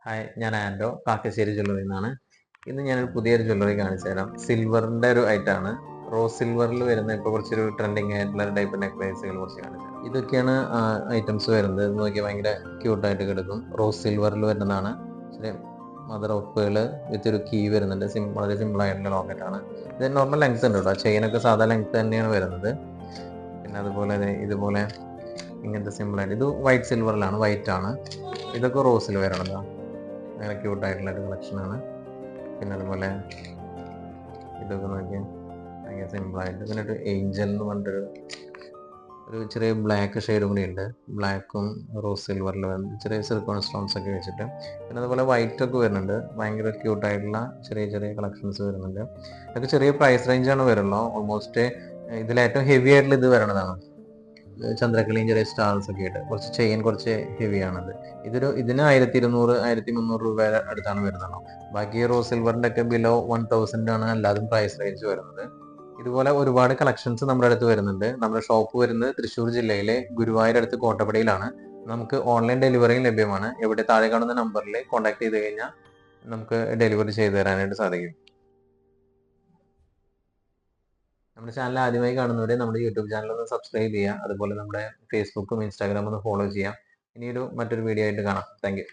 Hi, ഞാൻ ആൻഡോ Kakkassery jewellery നിന്നാണ്. ഇന്ന് ഞാനൊരു പുതിയൊരു ജ്വല്ലറി കാണിച്ചു തരാം. സിൽവറിന്റെ ഒരു ഐറ്റാണ്. റോസ് സിൽവറിൽ വരുന്ന ഇപ്പോൾ കുറച്ചൊരു ട്രെൻഡിങ് ആയിട്ടുള്ള ടൈപ്പ് നെക്ലേസുകൾ കുറച്ച് കാണിച്ചു തരാം. ഇതൊക്കെയാണ് ഐറ്റംസ് വരുന്നത്. ഇത് നോക്കിയാൽ ഭയങ്കര ക്യൂട്ടായിട്ട് കിടക്കും. റോസ് സിൽവറിൽ വരുന്നതാണ്. ഇച്ചിരി മദർ ഓപ്പുകൾ വിത്ത് ഒരു കീ വരുന്നുണ്ട്. വളരെ സിമ്പിൾ ആയിട്ടുള്ള ലോക്കറ്റ് ആണ്. ഇത് നോർമൽ ലെങ്ത് ഉണ്ട് കേട്ടോ. ചെയിനൊക്കെ സാധാ ലെങ്ത് തന്നെയാണ് വരുന്നത്. പിന്നെ അതുപോലെ ഇതുപോലെ ഇങ്ങനത്തെ സിമ്പിൾ ആയിട്ട് ഇത് വൈറ്റ് സിൽവറിലാണ്, വൈറ്റ് ആണ്. ഇതൊക്കെ റോസിൽ വരണതാണ്. അങ്ങനെ ക്യൂട്ടായിട്ടുള്ള ഒരു കളക്ഷനാണ്. പിന്നെ അതുപോലെ ഇതൊക്കെ നോക്കിയാൽ ഭയങ്കര സിമ്പിളായിട്ട് പിന്നെ ഒരു ഏഞ്ചൽ എന്ന് പറഞ്ഞിട്ടൊരു ചെറിയ ബ്ലാക്ക് ഷെയ്ഡും കൂടി ഉണ്ട്. ബ്ലാക്കും റോസ് സിൽവറിൽ ചെറിയ സിലിക്കോൺ സ്റ്റോൺസ് ഒക്കെ വെച്ചിട്ട് പിന്നെ അതുപോലെ വൈറ്റ് ഒക്കെ വരുന്നുണ്ട്. ഭയങ്കര ക്യൂട്ടായിട്ടുള്ള ചെറിയ ചെറിയ കളക്ഷൻസ് വരുന്നുണ്ട്. ഇതൊക്കെ ചെറിയ പ്രൈസ് റേഞ്ചാണ് വരുള്ളൂ. ഓൾമോസ്റ്റ് ഇതിലേറ്റവും ഹെവി ആയിട്ടുള്ള ഇത് വരണതാണ്. ചന്ദ്രക്കളിയും ചെറിയ സ്റ്റാർസ് ഒക്കെ ആയിട്ട് കുറച്ച് ചെയിൻ കുറച്ച് ഹെവിയാണത്. ഇതിന് 1200 1300 രൂപ അടുത്താണ് വരുന്നത്. ബാക്കി റോസ് സിൽവറിന്റെ ഒക്കെ ബിലോ 1000 ആണ് അല്ലാതും പ്രൈസ് റേഞ്ച് വരുന്നത്. ഇതുപോലെ ഒരുപാട് കളക്ഷൻസ് നമ്മുടെ അടുത്ത് വരുന്നുണ്ട്. നമ്മുടെ ഷോപ്പ് വരുന്നത് തൃശ്ശൂർ ജില്ലയിലെ ഗുരുവായൂർ അടുത്ത് കോട്ടപ്പടിയിലാണ്. നമുക്ക് ഓൺലൈൻ ഡെലിവറിയും ലഭ്യമാണ്. എവിടെ താഴെ കാണുന്ന നമ്പറിൽ കോൺടാക്ട് ചെയ്ത് കഴിഞ്ഞാൽ നമുക്ക് ഡെലിവറി ചെയ്തു തരാനായിട്ട് സാധിക്കും. നമ്മുടെ ചാനൽ ആദ്യമായി കാണുന്നവരെ നമ്മുടെ യൂട്യൂബ് ചാനൽ ഒന്ന് സബ്സ്ക്രൈബ് ചെയ്യുക. അതുപോലെ നമ്മുടെ ഫേസ്ബുക്കും ഇൻസ്റ്റാഗ്രാമും ഒന്ന് ഫോളോ ചെയ്യാം. ഇനിയൊരു മറ്റൊരു വീഡിയോ ആയിട്ട് കാണാം. Thank you.